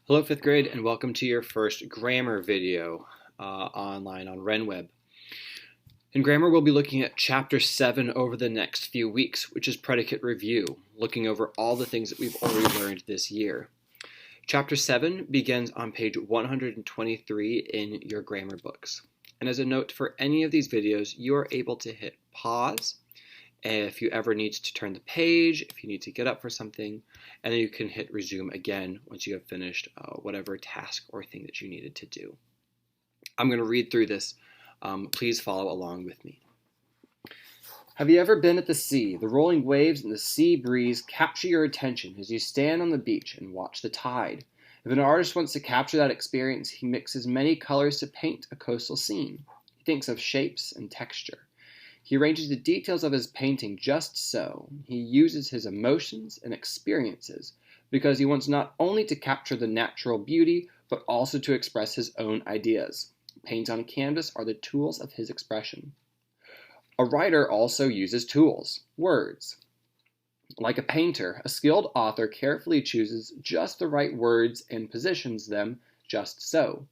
Hello, 5th grade, and welcome to your first grammar video online on RenWeb. In grammar, we'll be looking at Chapter 7 over the next few weeks, which is predicate review, looking over all the things that we've already learned this year. Chapter 7 begins on page 123 in your grammar books. And as a note, for any of these videos, you are able to hit pause if you ever need to turn the page, if you need to get up for something, and then you can hit resume again once you have finished whatever task or thing that you needed to do. I'm going to read through this. Please follow along with me. Have you ever been at the sea? The rolling waves and the sea breeze capture your attention as you stand on the beach and watch the tide. If an artist wants to capture that experience, he mixes many colors to paint a coastal scene. He thinks of shapes and texture. He arranges the details of his painting just so. He uses his emotions and experiences because he wants not only to capture the natural beauty, but also to express his own ideas. Paints on canvas are the tools of his expression. A writer also uses tools, words. Like a painter, a skilled author carefully chooses just the right words and positions them just so.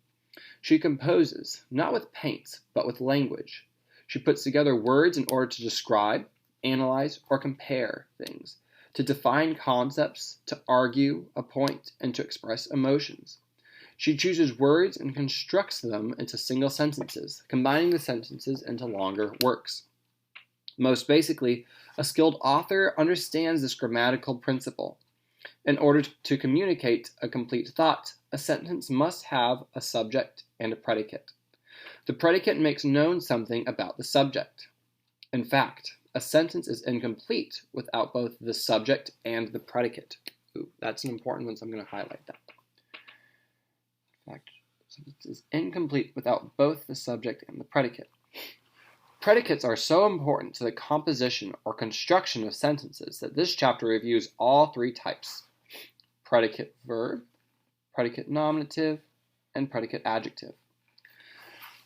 She composes, not with paints, but with language. She puts together words in order to describe, analyze, or compare things, to define concepts, to argue a point, and to express emotions. She chooses words and constructs them into single sentences, combining the sentences into longer works. Most basically, a skilled author understands this grammatical principle. In order to communicate a complete thought, a sentence must have a subject and a predicate. The predicate makes known something about the subject. In fact, a sentence is incomplete without both the subject and the predicate. Ooh, that's an important one, so I'm going to highlight that. In fact, a sentence is incomplete without both the subject and the predicate. Predicates are so important to the composition or construction of sentences that this chapter reviews all three types: predicate verb, predicate nominative, and predicate adjective.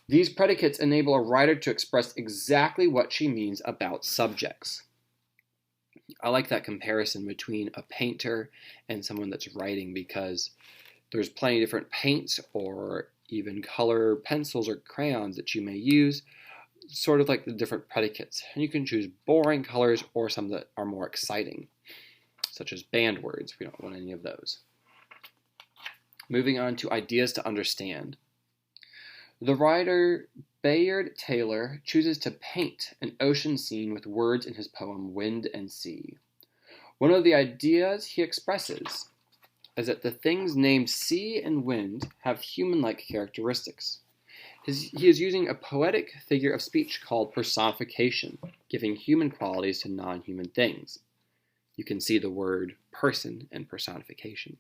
These predicates enable a writer to express exactly what she means about subjects. I like that comparison between a painter and someone that's writing, because there's plenty of different paints or even color pencils or crayons that you may use, sort of like the different predicates. And you can choose boring colors or some that are more exciting, such as banned words. We don't want any of those. Moving on to ideas to understand. The writer Bayard Taylor chooses to paint an ocean scene with words in his poem Wind and Sea. One of the ideas he expresses is that the things named sea and wind have human-like characteristics. He is using a poetic figure of speech called personification, giving human qualities to non-human things. You can see the word person in personification.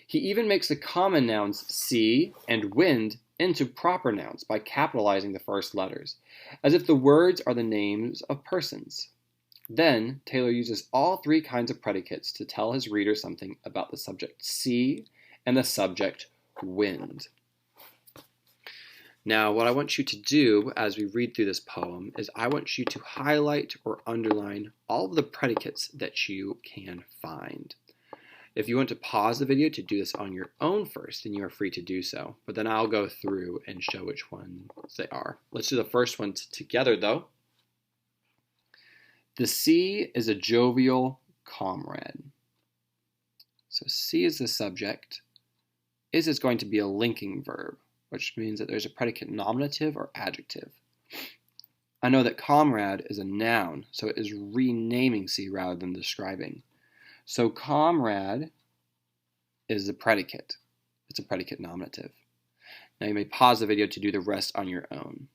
He even makes the common nouns sea and wind into proper nouns by capitalizing the first letters, as if the words are the names of persons. Then, Taylor uses all three kinds of predicates to tell his reader something about the subject sea and the subject wind. Now, what I want you to do as we read through this poem is I want you to highlight or underline all of the predicates that you can find. If you want to pause the video to do this on your own first, then you are free to do so. But then I'll go through and show which ones they are. Let's do the first one together, though. The sea is a jovial comrade. So sea is the subject. Is going to be a linking verb, which means that there's a predicate nominative or adjective. I know that comrade is a noun, so it is renaming sea rather than describing. So comrade is the predicate. It's a predicate nominative. Now you may pause the video to do the rest on your own.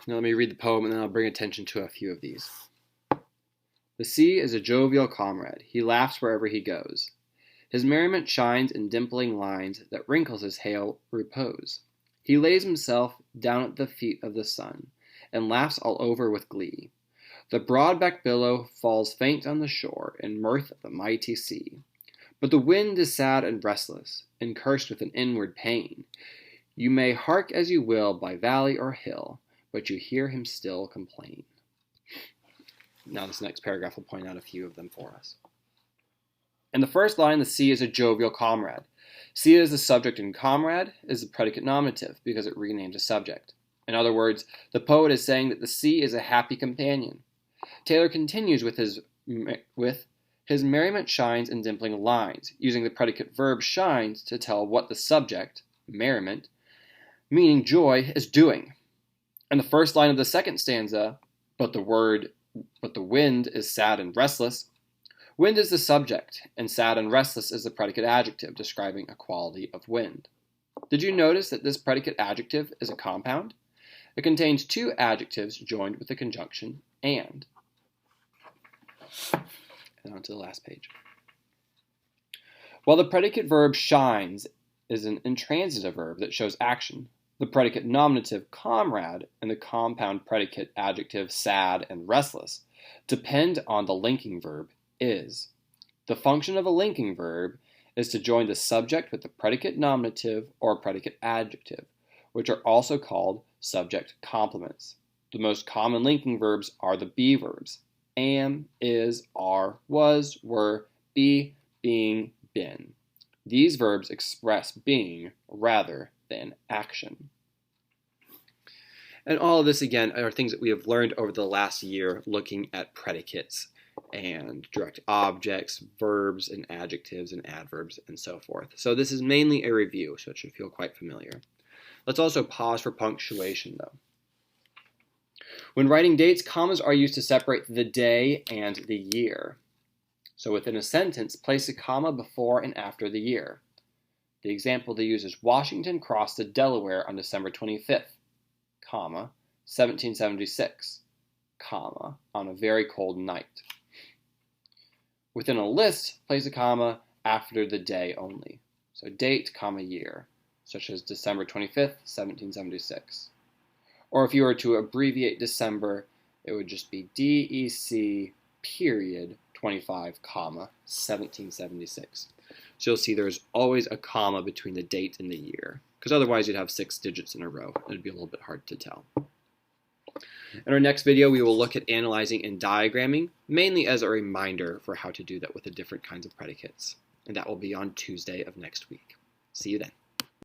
Now let me read the poem and then I'll bring attention to a few of these. The sea is a jovial comrade. He laughs wherever he goes. His merriment shines in dimpling lines that wrinkles his hale repose. He lays himself down at the feet of the sun and laughs all over with glee. The broad-backed billow falls faint on the shore in mirth of the mighty sea. But the wind is sad and restless, and cursed with an inward pain. You may hark as you will by valley or hill, but you hear him still complain. Now this next paragraph will point out a few of them for us. In the first line, the sea is a jovial comrade. Sea is the subject and comrade is the predicate nominative because it renames a subject. In other words, the poet is saying that the sea is a happy companion. Taylor continues with his merriment shines in dimpling lines, using the predicate verb shines to tell what the subject, merriment, meaning joy, is doing. In the first line of the second stanza, but the wind is sad and restless, wind is the subject, and sad and restless is the predicate adjective describing a quality of wind. Did you notice that this predicate adjective is a compound? It contains two adjectives joined with the conjunction and. And on to the last page. While the predicate verb shines is an intransitive verb that shows action, the predicate nominative comrade and the compound predicate adjective sad and restless depend on the linking verb is. The function of a linking verb is to join the subject with the predicate nominative or predicate adjective, which are also called subject complements. The most common linking verbs are the be verbs: am, is, are, was, were, be, being, been. These verbs express being rather than action. And all of this, again, are things that we have learned over the last year looking at predicates and direct objects, verbs and adjectives and adverbs and so forth. So this is mainly a review, so it should feel quite familiar. Let's also pause for punctuation, though. When writing dates, commas are used to separate the day and the year. So within a sentence, place a comma before and after the year. The example they use is Washington crossed the Delaware on December 25th, comma, 1776, comma, on a very cold night. Within a list, place a comma after the day only. So date, comma, year, such as December 25th, 1776. Or if you were to abbreviate December, it would just be DEC period 25, comma, 1776. So you'll see there's always a comma between the date and the year, because otherwise you'd have 6 digits in a row. It'd be a little bit hard to tell. In our next video, we will look at analyzing and diagramming, mainly as a reminder for how to do that with the different kinds of predicates. And that will be on Tuesday of next week. See you then.